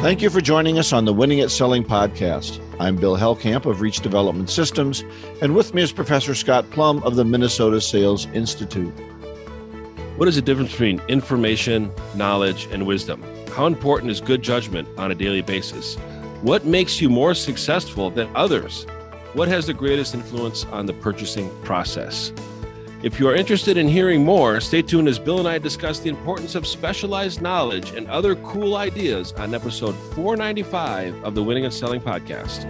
Thank you for joining us on the Winning at Selling podcast. I'm Bill Hellkamp of Reach Development Systems, and with me is Professor Scott Plum of the Minnesota Sales Institute. What is the difference between information, knowledge, and wisdom? How important is good judgment on a daily basis? What makes you more successful than others? What has the greatest influence on the purchasing process? If you are interested in hearing more, stay tuned as Bill and I discuss the importance of specialized knowledge and other cool ideas on episode 495 of the Winning at Selling podcast.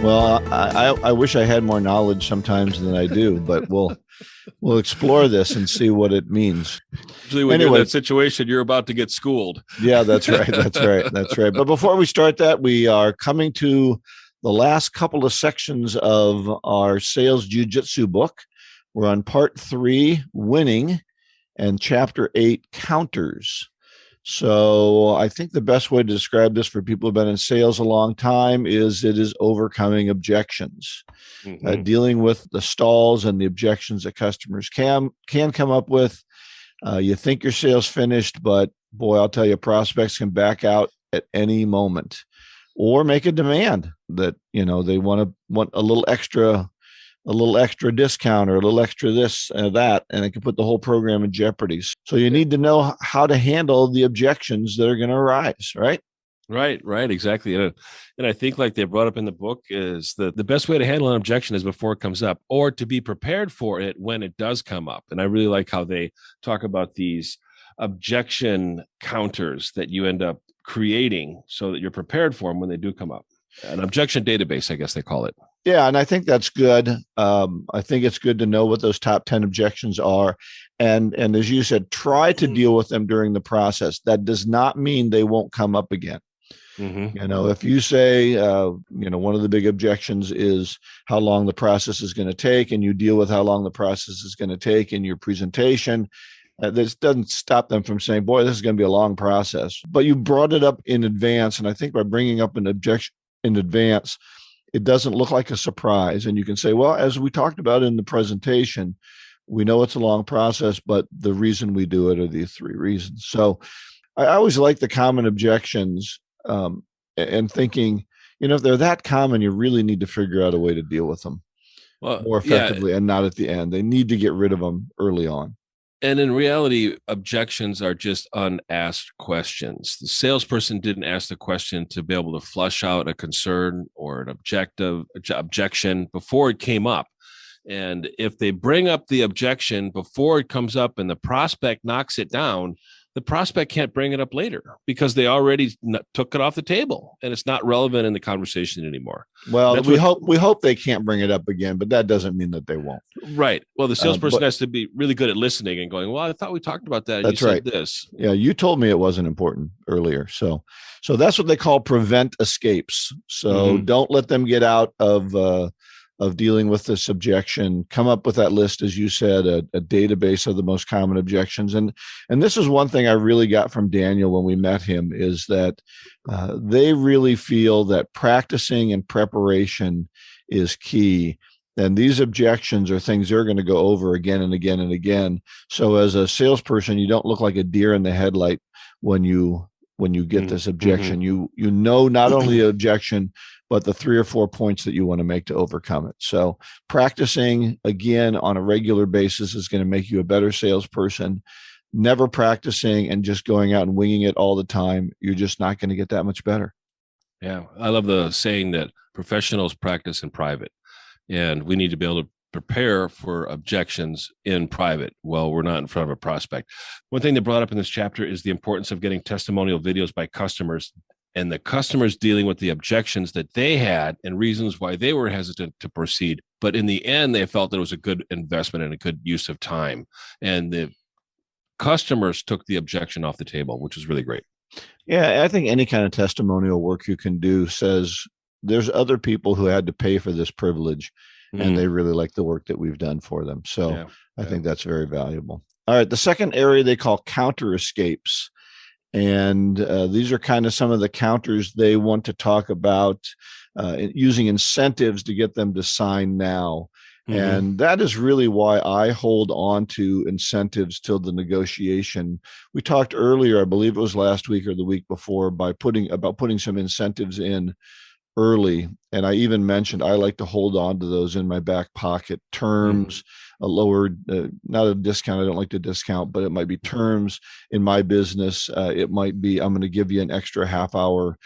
Well, I wish I had more knowledge sometimes than I do, but we'll explore this and see what it means. Usually when you're in that situation, you're about to get schooled. Yeah, that's right. That's right. But before we start that, we are coming to the last couple of sections of our sales jiu-jitsu book. We're on part 3, winning, and chapter 8, counters. So I think the best way to describe this for people who've been in sales a long time is it is overcoming objections, dealing with the stalls and the objections that customers can come up with. You think your sales finished, but boy, I'll tell you, prospects can back out at any moment or make a demand that, they want a little extra discount or a little extra this and that, and it can put the whole program in jeopardy. So you need to know how to handle the objections that are going to arise, right? Right, exactly. And I think, like they brought up in the book, is the best way to handle an objection is before it comes up, or to be prepared for it when it does come up. And I really like how they talk about these objection counters that you end up creating so that you're prepared for them when they do come up. An objection database, I guess they call it. Yeah, and I think that's good. I think it's good to know what those top 10 objections are. And as you said, try to deal with them during the process. That does not mean they won't come up again. If you say, one of the big objections is how long the process is going to take, and you deal with how long the process is going to take in your presentation, this doesn't stop them from saying, boy, this is going to be a long process. But you brought it up in advance. And I think by bringing up an objection in advance, it doesn't look like a surprise. And you can say, well, as we talked about in the presentation, we know it's a long process, but the reason we do it are these 3 reasons. So I always like the common objections and thinking, if they're that common, you really need to figure out a way to deal with them more effectively and not at the end. They need to get rid of them early on. And in reality, objections are just unasked questions. The salesperson didn't ask the question to be able to flush out a concern or an objection before it came up. And if they bring up the objection before it comes up and the prospect knocks it down, the prospect can't bring it up later because they already took it off the table and it's not relevant in the conversation anymore. Well, we hope they can't bring it up again, but that doesn't mean that they won't. Right. Well, the salesperson has to be really good at listening and going, well, I thought we talked about that. That's right. Said this. Yeah. You told me it wasn't important earlier. So that's what they call prevent escapes. So don't let them get out of dealing with this objection. Come up with that list, as you said, a database of the most common objections. And this is one thing I really got from Daniel when we met him, is that they really feel that practicing and preparation is key. And these objections are things they're going to go over again and again and again. So as a salesperson, you don't look like a deer in the headlight when you get this objection. You know not only the objection, but the 3 or 4 points that you want to make to overcome it. So practicing again on a regular basis is going to make you a better salesperson. Never practicing and just going out and winging it all the time, you're just not going to get that much better. Yeah. I love the saying that professionals practice in private, and we need to be able to prepare for objections in private. Well, we're not in front of a prospect. One thing they brought up in this chapter is the importance of getting testimonial videos by customers, and the customers dealing with the objections that they had and reasons why they were hesitant to proceed. But in the end, they felt that it was a good investment and a good use of time. And the customers took the objection off the table, which is really great. Yeah, I think any kind of testimonial work you can do says there's other people who had to pay for this privilege, and they really like the work that we've done for them. So I think that's very valuable. All right. The second area they call counter escapes. And these are kind of some of the counters they want to talk about, using incentives to get them to sign now. And that is really why I hold on to incentives till the negotiation. We talked earlier, I believe it was last week or the week before, about putting some incentives in early. And I even mentioned I like to hold on to those in my back pocket. Terms, a lower, not a discount. I don't like to discount, but it might be terms in my business. It might be, I'm going to give you an extra half hour,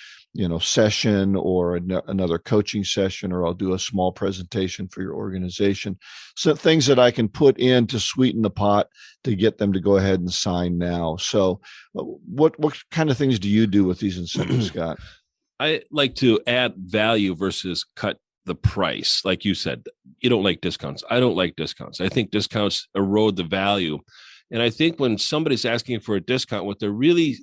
session or another coaching session, or I'll do a small presentation for your organization. So things that I can put in to sweeten the pot to get them to go ahead and sign now. So what kind of things do you do with these incentives, Scott? I like to add value versus cut the price. Like you said, you don't like discounts. I don't like discounts. I think discounts erode the value. And I think when somebody's asking for a discount, what they're really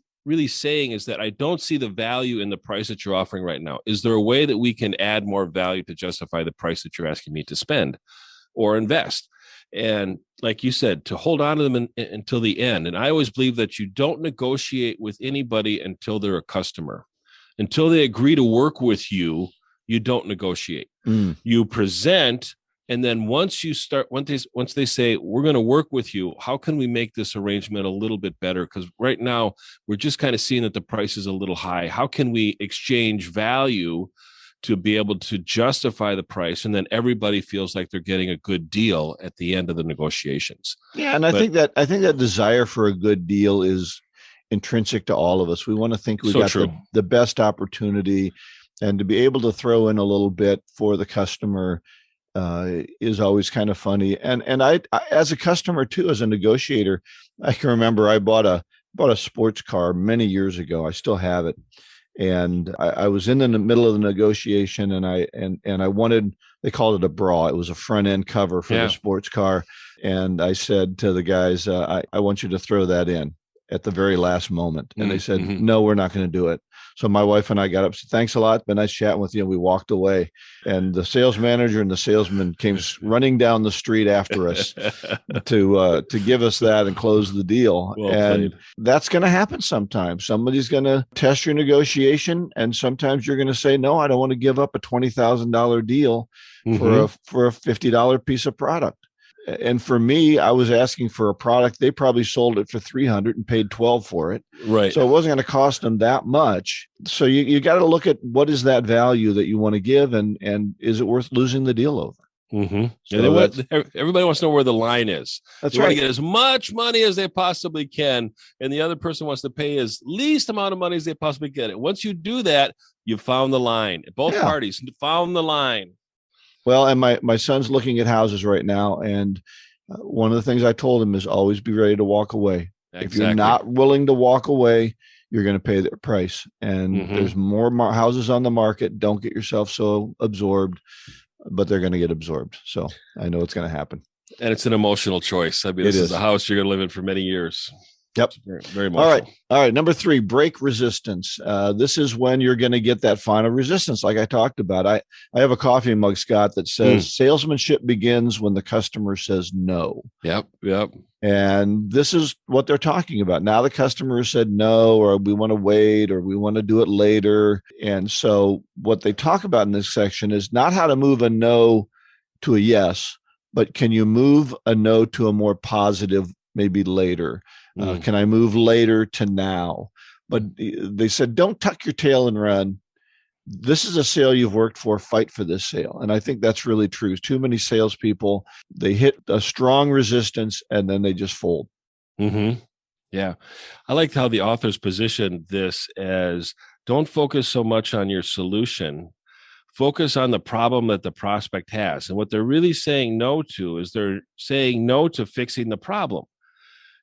saying is that I don't see the value in the price that you're offering right now. Is there a way that we can add more value to justify the price that you're asking me to spend or invest? And like you said, to hold on to them until the end. And I always believe that you don't negotiate with anybody until they're a customer. Until they agree to work with you, you don't negotiate. You present, and then once they say, we're going to work with you, how can we make this arrangement a little bit better? Because right now, we're just kind of seeing that the price is a little high. How can we exchange value to be able to justify the price? And then everybody feels like they're getting a good deal at the end of the negotiations. Yeah, and I think that desire for a good deal is intrinsic to all of us. We want to think we got the best opportunity, and to be able to throw in a little bit for the customer is always kind of funny. And I, as a customer too, as a negotiator, I can remember I bought a sports car many years ago. I still have it. And I was in the middle of the negotiation, and I wanted, they called it a bra. It was a front end cover for the sports car. And I said to the guys, I want you to throw that in at the very last moment. And they said, no, we're not going to do it. So my wife and I got up, said, thanks a lot. Been nice chatting with you. And we walked away. And the sales manager and the salesman came running down the street after us to give us that and close the deal. Well, and that's going to happen sometimes. Somebody's going to test your negotiation. And sometimes you're going to say, no, I don't want to give up a $20,000 deal for a $50 piece of product. And for me, I was asking for a product. They probably sold it for $300 and paid $12 for it. Right. So it wasn't going to cost them that much. So you got to look at what is that value that you want to give, and is it worth losing the deal over? So everybody wants to know where the line is. That's they right. Want to get as much money as they possibly can, and the other person wants to pay as least amount of money as they possibly can. Once you do that, you found the line. Both parties found the line. Well, and my son's looking at houses right now, and one of the things I told him is always be ready to walk away. Exactly. If you're not willing to walk away, you're going to pay their price. And there's more houses on the market. Don't get yourself so absorbed, but they're going to get absorbed. So I know it's going to happen. And it's an emotional choice. I mean, this is a house you're going to live in for many years. Yep. Very, very emotional. All right. Number 3, break resistance. This is when you're going to get that final resistance, like I talked about. I have a coffee mug, Scott, that says salesmanship begins when the customer says no. Yep. And this is what they're talking about. Now the customer has said no, or we want to wait, or we want to do it later. And so what they talk about in this section is not how to move a no to a yes, but can you move a no to a more positive, maybe later? Can I move later to now? But they said, don't tuck your tail and run. This is a sale you've worked for. Fight for this sale. And I think that's really true. Too many salespeople, they hit a strong resistance and then they just fold. Yeah. I like how the authors position this as don't focus so much on your solution. Focus on the problem that the prospect has. And what they're really saying no to is they're saying no to fixing the problem.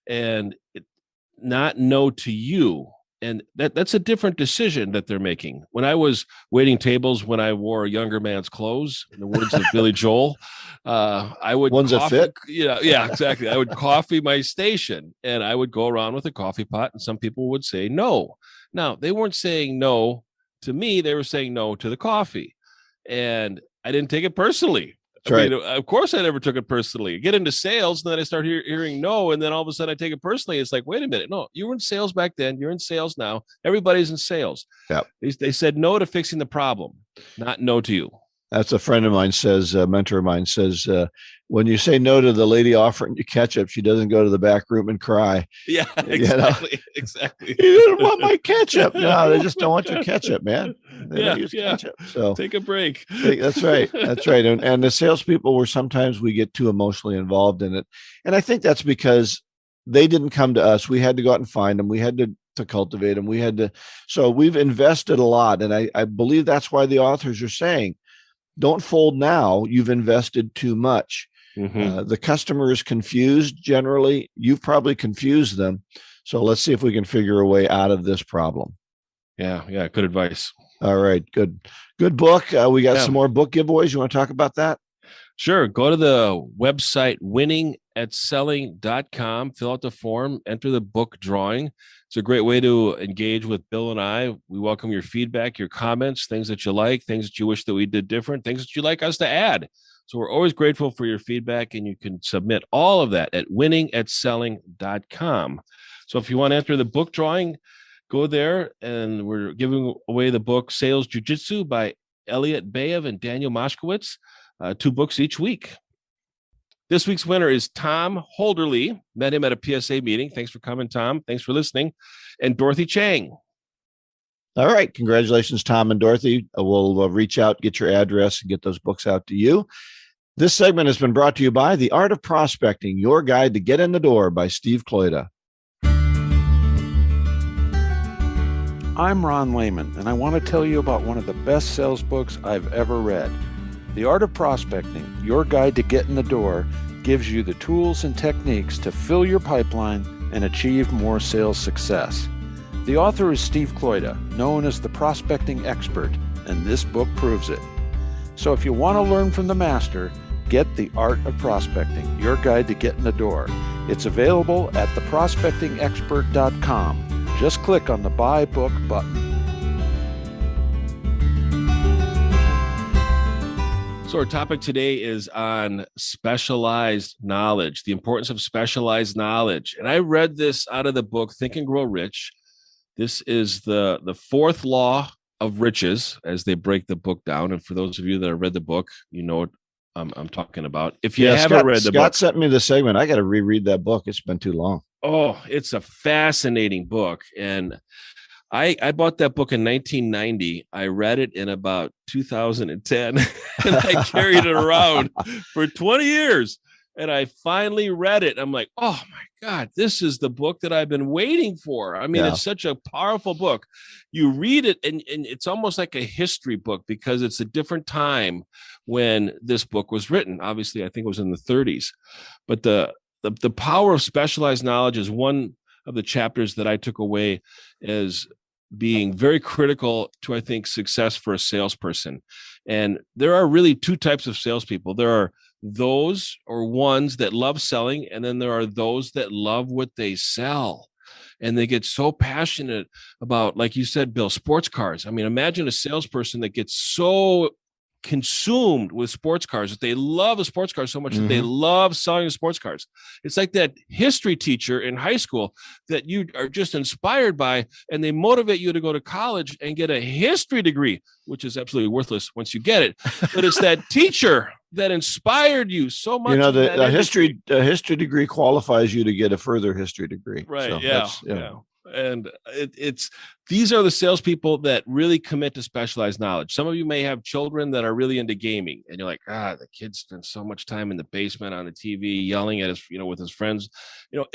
And not no to you. And that's a different decision that they're making. When I was waiting tables, when I wore a younger man's clothes, in the words of Billy Joel, I would ones that fit. Yeah, exactly. I would coffee my station, and I would go around with a coffee pot, and some people would say no. Now, they weren't saying no to me; they were saying no to the coffee, and I didn't take it personally. I mean, of course, I never took it personally. I get into sales, and then I start hearing no, and then all of a sudden I take it personally. It's like, wait a minute, no, you were in sales back then. You're in sales now. Everybody's in sales. Yep. They said no to fixing the problem, not no to you. That's a friend of mine says, a mentor of mine says, when you say no to the lady offering you ketchup, she doesn't go to the back room and cry. Yeah, exactly. Exactly. You didn't want my ketchup. No, they just don't want your ketchup, man. They don't use ketchup. So take a break. That's right. That's right. And the salespeople were sometimes we get too emotionally involved in it. And I think that's because they didn't come to us. We had to go out and find them. We had to cultivate them. We had to. So we've invested a lot. And I believe that's why the authors are saying, don't fold now. You've invested too much. Mm-hmm. The customer is confused generally. You've probably confused them. So let's see if we can figure a way out of this problem. Yeah. Good advice. All right. Good book. We got some more book giveaways. You want to talk about that? Sure. Go to the website winningatselling.com, fill out the form, enter the book drawing. It's a great way to engage with Bill and I. We welcome your feedback, your comments, things that you like, things that you wish that we did different, things that you'd like us to add. So we're always grateful for your feedback, and you can submit all of that at winningatselling.com. So if you want to enter the book drawing, go there, and we're giving away the book Sales Jiu-Jitsu by Elliot Bayev and Daniel Moshkowitz. 2 books each week. This week's winner is Tom Holderly. Met him at a PSA meeting. Thanks for coming, Tom. Thanks for listening. And Dorothy Chang. All right. Congratulations, Tom and Dorothy. We'll reach out, get your address, and get those books out to you. This segment has been brought to you by The Art of Prospecting, Your Guide to Get in the Door by Steve Kloida. I'm Ron Lehman, and I want to tell you about one of the best sales books I've ever read. The Art of Prospecting, Your Guide to Get in the Door, gives you the tools and techniques to fill your pipeline and achieve more sales success. The author is Steve Kloida, known as the prospecting expert, and this book proves it. So if you want to learn from the master, get The Art of Prospecting, Your Guide to Get in the Door. It's available at theprospectingexpert.com. Just click on the Buy Book button. So our topic today is on specialized knowledge, the importance of specialized knowledge. And I read this out of the book, Think and Grow Rich. This is the 4th law of riches as they break the book down. And for those of you that have read the book, you know what I'm talking about. If you haven't read the book. Scott sent me the segment. I got to reread that book. It's been too long. Oh, it's a fascinating book. And I bought that book in 1990. I read it in about 2010, and I carried it around for 20 years. And I finally read it. I'm like, oh my God, this is the book that I've been waiting for. I mean, It's such a powerful book. You read it, and it's almost like a history book because it's a different time when this book was written. Obviously, I think it was in the 30s. But the power of specialized knowledge is one of the chapters that I took away as being very critical to, I think, success for a salesperson. And there are really 2 types of salespeople. There are those or ones that love selling, and then there are those that love what they sell. And they get so passionate about, like you said, Bill, sports cars. I mean, imagine a salesperson that gets so consumed with sports cars that they love a sports car so much that they love selling sports cars. It's like that history teacher in high school that you are just inspired by, and they motivate you to go to college and get a history degree, which is absolutely worthless once you get it. But it's that teacher that inspired you so much. You know, the history degree qualifies you to get a further history degree. Right. So Yeah. And these are the salespeople that really commit to specialized knowledge. Some of you may have children that are really into gaming, and you're like, the kid spends so much time in the basement on the TV yelling at his, with his friends.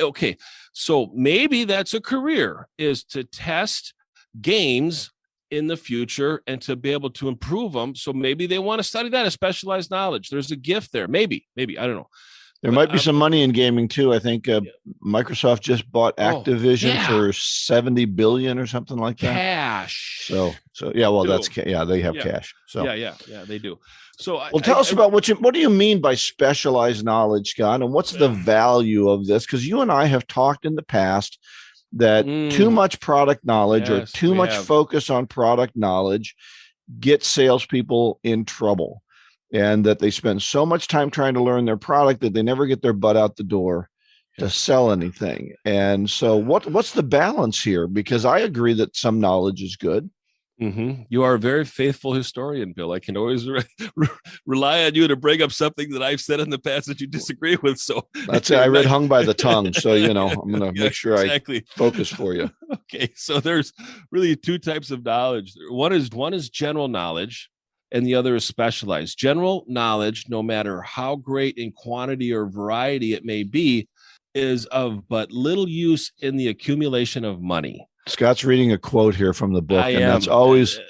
Okay, so maybe that's a career, is to test games in the future and to be able to improve them. So maybe they want to study that as specialized knowledge. There's a gift there. Maybe, I don't know. There might be some money in gaming too. I think Microsoft just bought Activision for $70 billion or something like that. Cash. So yeah. Well, they have cash. So yeah, they do. So tell us about what do you mean by specialized knowledge, Scott, and what's the value of this? Because you and I have talked in the past that too much product knowledge or too much focus on product knowledge gets salespeople in trouble. And that they spend so much time trying to learn their product that they never get their butt out the door to sell anything. And so what's the balance here? Because I agree that some knowledge is good. You are a very faithful historian, Bill. I can always rely on you to bring up something that I've said in the past that you disagree with. So that's it. I read Hung by the Tongue. So, I'm going to make sure I focus for you. Okay. So there's really two types of knowledge. One is general knowledge, and the other is specialized. General knowledge, no matter how great in quantity or variety it may be, is of but little use in the accumulation of money. Scott's reading a quote here from the book, and that's always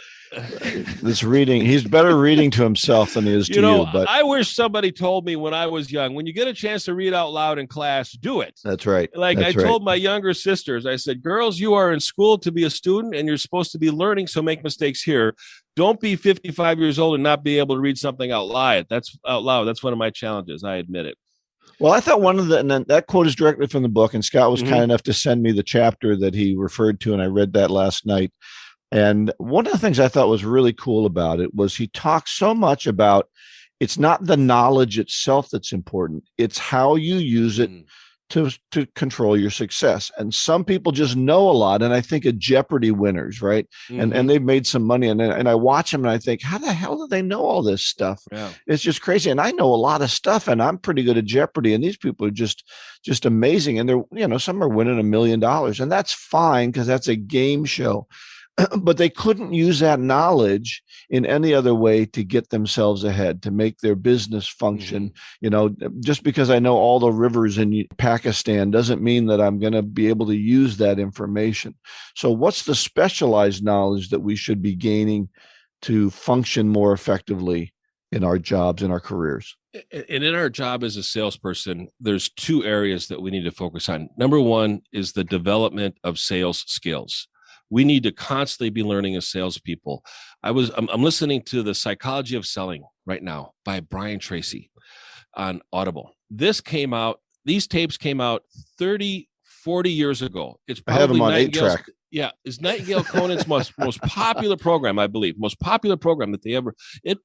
this reading. He's better reading to himself than he is to you. But I wish somebody told me when I was young, when you get a chance to read out loud in class, do it. That's right. I told my younger sisters, I said, girls, you are in school to be a student and you're supposed to be learning. So make mistakes here. Don't be 55 years old and not be able to read something out loud. That's one of my challenges. I admit it. Well, I thought and then that quote is directly from the book, and Scott was kind enough to send me the chapter that he referred to, and I read that last night. And one of the things I thought was really cool about it was he talks so much about it's not the knowledge itself that's important. It's how you use it to control your success. And some people just know a lot. And I think of Jeopardy winners, right? And they've made some money. And I watch them and I think, how the hell do they know all this stuff? Yeah. It's just crazy. And I know a lot of stuff and I'm pretty good at Jeopardy. And these people are just amazing. And they're, some are winning $1 million, and that's fine because that's a game show. But they couldn't use that knowledge in any other way to get themselves ahead, to make their business function. Just because I know all the rivers in Pakistan doesn't mean that I'm going to be able to use that information. So what's the specialized knowledge that we should be gaining to function more effectively in our jobs, in our careers? And in our job as a salesperson, there's two areas that we need to focus on. Number one is the development of sales skills. We need to constantly be learning as salespeople. I'm listening to The Psychology of Selling right now by Brian Tracy on Audible. These tapes came out 30, 40 years ago. It's probably I have them on 8-track. Yeah, it's Nightingale Conant's most popular program, I believe. Most popular program that they ever, it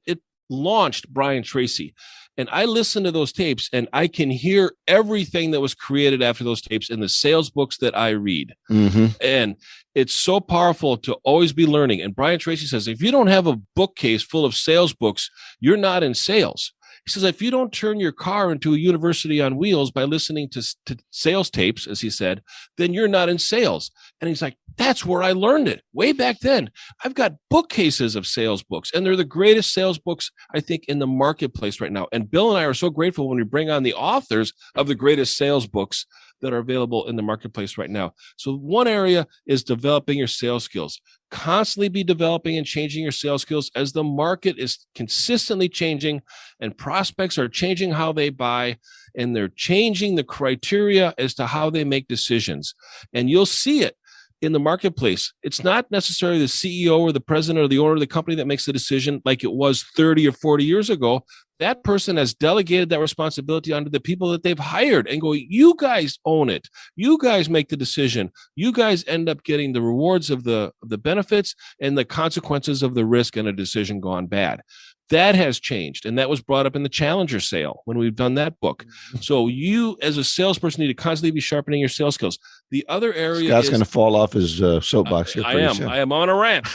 launched Brian Tracy. And I listen to those tapes and I can hear everything that was created after those tapes in the sales books that I read. And it's so powerful to always be learning. And Brian Tracy says, if you don't have a bookcase full of sales books, you're not in sales. He says, if you don't turn your car into a university on wheels by listening to sales tapes, as he said, then you're not in sales. And he's like, that's where I learned it way back then. I've got bookcases of sales books, and they're the greatest sales books, I think, in the marketplace right now. And Bill and I are so grateful when we bring on the authors of the greatest sales books that are available in the marketplace right now. So one area is developing your sales skills. Constantly be developing and changing your sales skills as the market is consistently changing and prospects are changing how they buy, and they're changing the criteria as to how they make decisions. And you'll see it in the marketplace. It's not necessarily the CEO or the president or the owner of the company that makes the decision like it was 30 or 40 years ago. That person has delegated that responsibility onto the people that they've hired and go, you guys own it. You guys make the decision. You guys end up getting the rewards of the benefits and the consequences of the risk and a decision gone bad. That has changed. And that was brought up in the Challenger sale when we've done that book. So you as a salesperson need to constantly be sharpening your sales skills. The other area Scott's going to fall off his soapbox here. I am on a rant.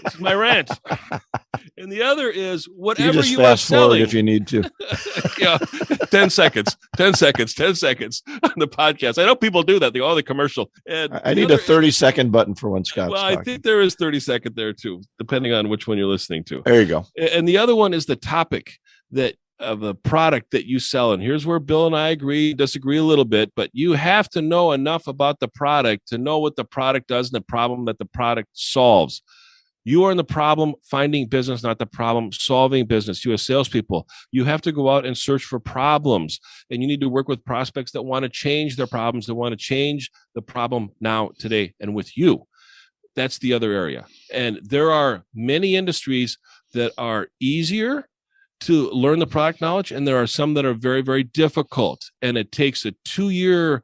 This is my rant. And the other is whatever you are selling. If you need to. 10 seconds on the podcast. I know people do that. They all the commercial. And I need a 30-second button for when Scott's talking. I think there is 30-second there too, depending on which one you're listening to. There you go. And the other one is the topic of the product that you sell. And here's where Bill and I disagree a little bit, but you have to know enough about the product to know what the product does and the problem that the product solves. You are in the problem finding business, not the problem solving business. You as salespeople, you have to go out and search for problems, and you need to work with prospects that want to change their problems, that want to change the problem now, today, and with you. That's the other area. And there are many industries that are easier to learn the product knowledge, and there are some that are very, very difficult. And it takes a 2-year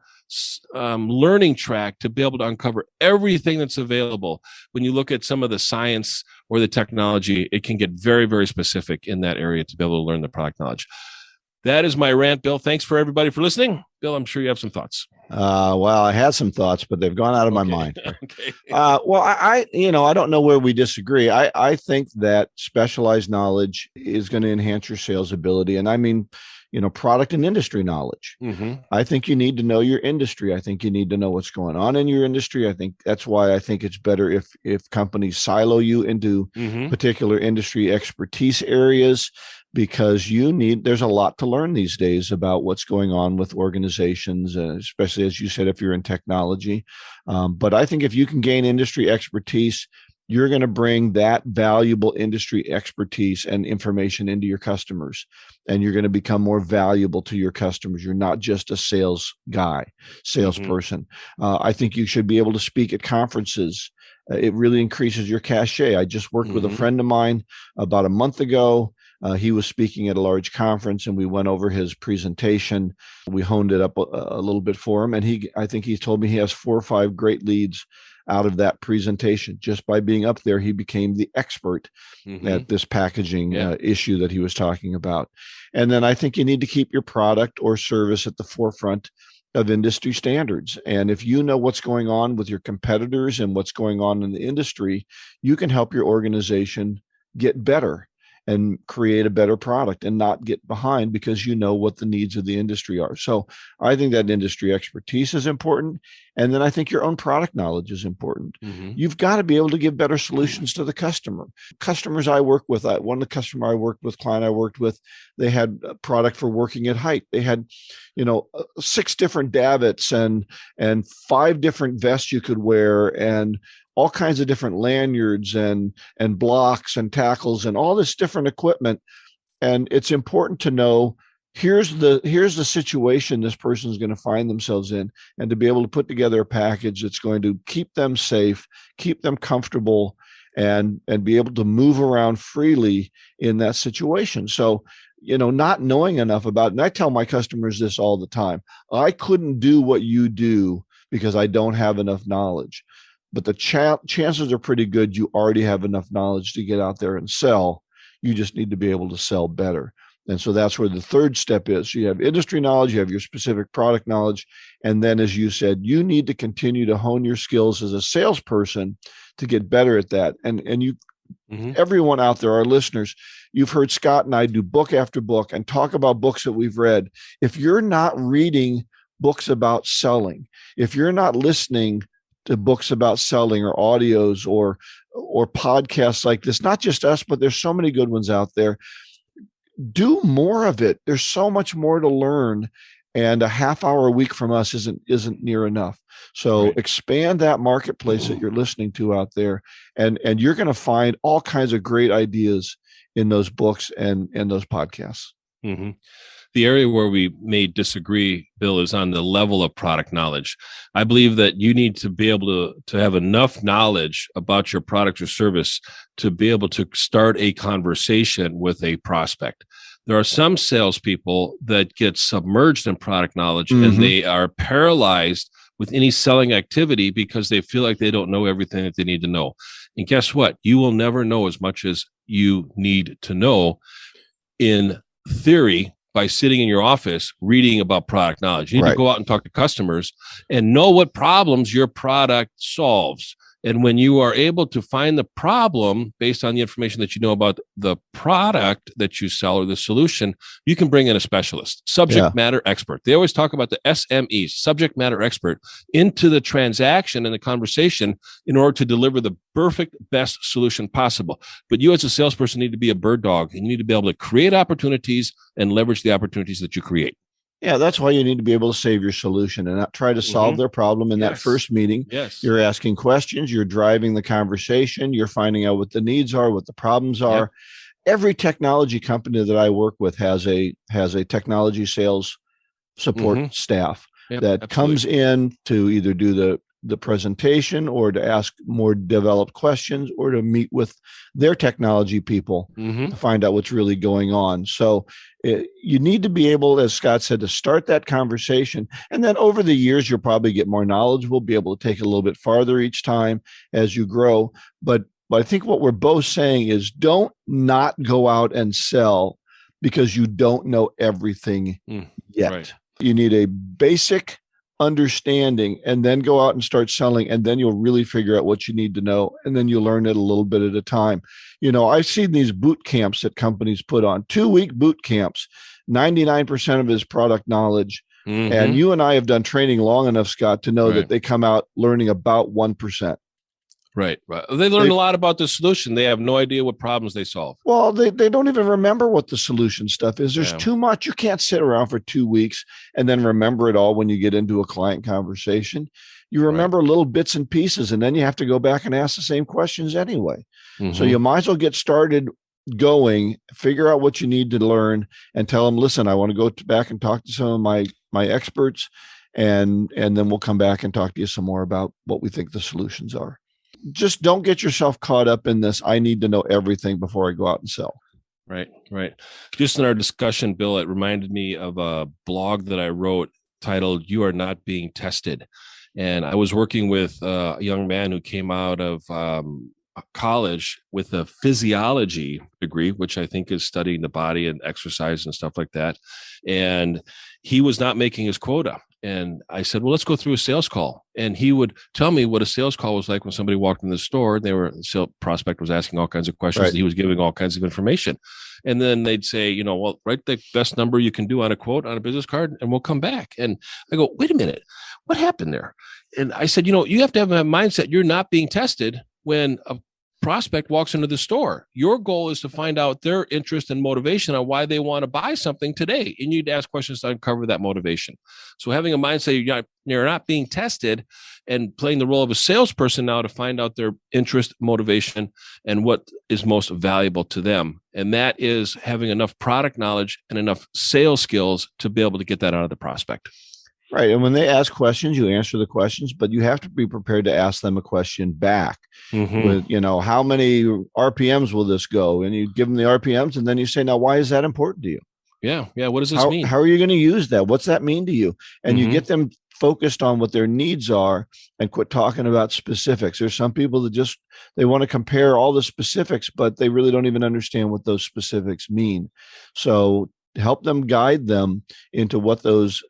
learning track to be able to uncover everything that's available. When you look at some of the science or the technology, it can get very, very specific in that area to be able to learn the product knowledge. That is my rant, Bill. Thanks for everybody for listening. Bill, I'm sure you have some thoughts. Well, I had some thoughts, but they've gone out of my mind. Okay. Well, I don't know where we disagree. I think that specialized knowledge is going to enhance your sales ability. And I mean, product and industry knowledge. Mm-hmm. I think you need to know your industry. I think you need to know what's going on in your industry. I think that's why I think it's better if companies silo you into particular industry expertise areas, because there's a lot to learn these days about what's going on with organizations, especially, as you said, if you're in technology. But I think if you can gain industry expertise, you're going to bring that valuable industry expertise and information into your customers, and you're going to become more valuable to your customers. You're not just a salesperson. I think you should be able to speak at conferences. It really increases your cachet. I just worked with a friend of mine about a month ago. He was speaking at a large conference, and we went over his presentation. We honed it up a little bit for him. And I think he told me he has 4 or 5 great leads out of that presentation. Just by being up there, he became the expert at this packaging issue that he was talking about. And then I think you need to keep your product or service at the forefront of industry standards. And if you know what's going on with your competitors and what's going on in the industry, you can help your organization get better and create a better product and not get behind, because you know what the needs of the industry are. So I think that industry expertise is important. And then I think your own product knowledge is important. You've got to be able to give better solutions to the customer. Customers I work with, one of the customer I worked with, client I worked with, they had a product for working at height. They had, 6 different davits and 5 different vests you could wear, and all kinds of different lanyards and blocks and tackles and all this different equipment. And it's important to know, here's the situation this person is going to find themselves in, and to be able to put together a package that's going to keep them safe, keep them comfortable, and be able to move around freely in that situation. So, not knowing enough about it, and I tell my customers this all the time, I couldn't do what you do because I don't have enough knowledge. But the chances are pretty good you already have enough knowledge to get out there and sell. You just need to be able to sell better. And so that's where the third step is. You have industry knowledge, you have your specific product knowledge. And then, as you said, you need to continue to hone your skills as a salesperson to get better at that. And you, everyone out there, our listeners, you've heard Scott and I do book after book and talk about books that we've read. If you're not reading books about selling, if you're not listening to books about selling or audios or podcasts like this, not just us, but there's so many good ones out there, do more of it. There's so much more to learn, and a half hour a week from us isn't near enough. So expand that marketplace that you're listening to out there, and you're going to find all kinds of great ideas in those books and those podcasts. The area where we may disagree, Bill, is on the level of product knowledge. I believe that you need to be able to have enough knowledge about your product or service to be able to start a conversation with a prospect. There are some salespeople that get submerged in product knowledge and they are paralyzed with any selling activity because they feel like they don't know everything that they need to know. And guess what? You will never know as much as you need to know in theory by sitting in your office reading about product knowledge. You need to go out and talk to customers and know what problems your product solves. And when you are able to find the problem based on the information that you know about the product that you sell or the solution, you can bring in a specialist, subject matter expert. They always talk about the SMEs, subject matter expert, into the transaction and the conversation in order to deliver the perfect, best solution possible. But you as a salesperson need to be a bird dog, and you need to be able to create opportunities and leverage the opportunities that you create. Yeah, that's why you need to be able to save your solution and not try to solve their problem in that first meeting. You're asking questions, you're driving the conversation, you're finding out what the needs are, what the problems are. Every technology company that I work with has a technology sales support staff that comes in to either do the presentation or to ask more developed questions or to meet with their technology people to find out what's really going on. So you need to be able, as Scott said, to start that conversation. And then over the years, you'll probably get more knowledgeable, be able to take it a little bit farther each time as you grow. But I think what we're both saying is don't not go out and sell because you don't know everything yet. Right. You need a basic understanding and then go out and start selling, and then you'll really figure out what you need to know, and then you learn it a little bit at a time. I've seen these boot camps that companies put on, 2-week boot camps. 99% of it is product knowledge. And you and I have done training long enough, Scott, to know that they come out learning about 1%. Right. They learn a lot about the solution. They have no idea what problems they solve. Well, they don't even remember what the solution stuff is. There's too much. You can't sit around for 2 weeks and then remember it all when you get into a client conversation. You remember little bits and pieces, and then you have to go back and ask the same questions anyway. So you might as well get started going, figure out what you need to learn, and tell them, listen, I want to go back and talk to some of my experts, and then we'll come back and talk to you some more about what we think the solutions are. Just don't get yourself caught up in this, I need to know everything before I go out and sell. Right. Just in our discussion, Bill, it reminded me of a blog that I wrote titled "You Are Not Being Tested." And I was working with a young man who came out of college with a physiology degree, which I think is studying the body and exercise and stuff like that. And he was not making his quota. And I said, well, let's go through a sales call. And he would tell me what a sales call was like when somebody walked in the store. The sales prospect was asking all kinds of questions. And he was giving all kinds of information. And then they'd say, well, write the best number you can do on a quote on a business card, and we'll come back. And I go, wait a minute, what happened there? And I said, you have to have a mindset. You're not being tested when a prospect walks into the store. Your goal is to find out their interest and motivation on why they want to buy something today. And you need to ask questions to uncover that motivation. So having a mindset, you're not being tested, and playing the role of a salesperson now to find out their interest, motivation, and what is most valuable to them. And that is having enough product knowledge and enough sales skills to be able to get that out of the prospect. Right. And when they ask questions, you answer the questions, but you have to be prepared to ask them a question back with, how many RPMs will this go? And you give them the RPMs, and then you say, now, why is that important to you? Yeah. What does this mean? How are you going to use that? What's that mean to you? And you get them focused on what their needs are and quit talking about specifics. There's some people that they want to compare all the specifics, but they really don't even understand what those specifics mean. So help them, guide them into what those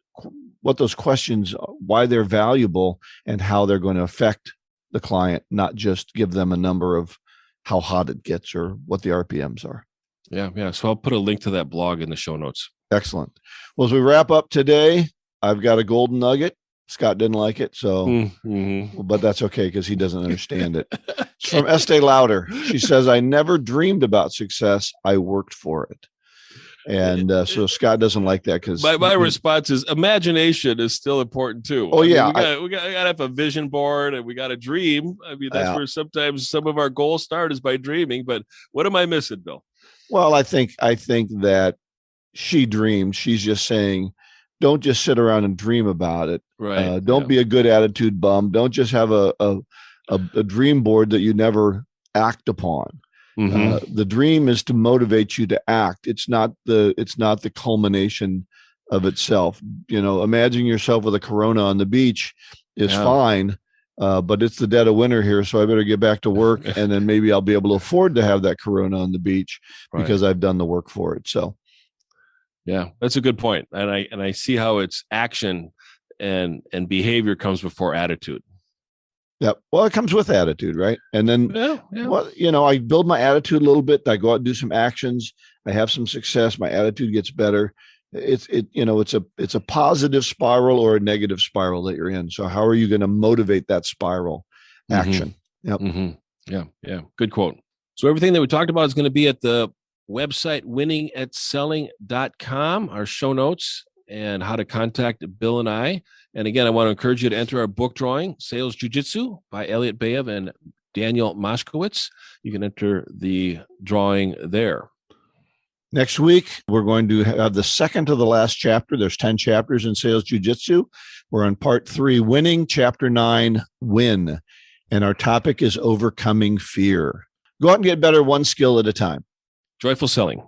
questions, why they're valuable, and how they're going to affect the client, not just give them a number of how hot it gets or what the RPMs are. Yeah. So I'll put a link to that blog in the show notes. Excellent. Well, as we wrap up today, I've got a golden nugget. Scott didn't like it, but that's okay because he doesn't understand it. It's from Estee Lauder. She says, I never dreamed about success. I worked for it. And so Scott doesn't like that because my response is imagination is still important too. Oh, yeah. We got to have a vision board, and we got to dream. I mean, that's where sometimes some of our goals start is by dreaming. But what am I missing, Bill? Well, I think that she dreamed. She's just saying, don't just sit around and dream about it. Right. Don't be a good attitude bum. Don't just have a dream board that you never act upon. The dream is to motivate you to act. It's not the culmination of itself. Imagine yourself with a Corona on the beach is fine, but it's the dead of winter here, so I better get back to work, and then maybe I'll be able to afford to have that Corona on the beach because I've done the work for it. So, yeah, that's a good point, and I see how it's action and behavior comes before attitude. Yeah. Well, it comes with attitude, right? And then, well, I build my attitude a little bit. I go out and do some actions. I have some success. My attitude gets better. It's a positive spiral or a negative spiral that you're in. So how are you going to motivate that spiral action? Yep. Yeah. Good quote. So everything that we talked about is going to be at the website, winningatselling.com, our show notes, and how to contact Bill and I. And again, I want to encourage you to enter our book drawing, Sales Jiu-Jitsu by Elliot Bayev and Daniel Moskowitz. You can enter the drawing there. Next week, we're going to have the second to the last chapter. There's 10 chapters in Sales Jiu-Jitsu. We're on part 3, Winning, chapter 9, Win. And our topic is overcoming fear. Go out and get better one skill at a time. Joyful selling.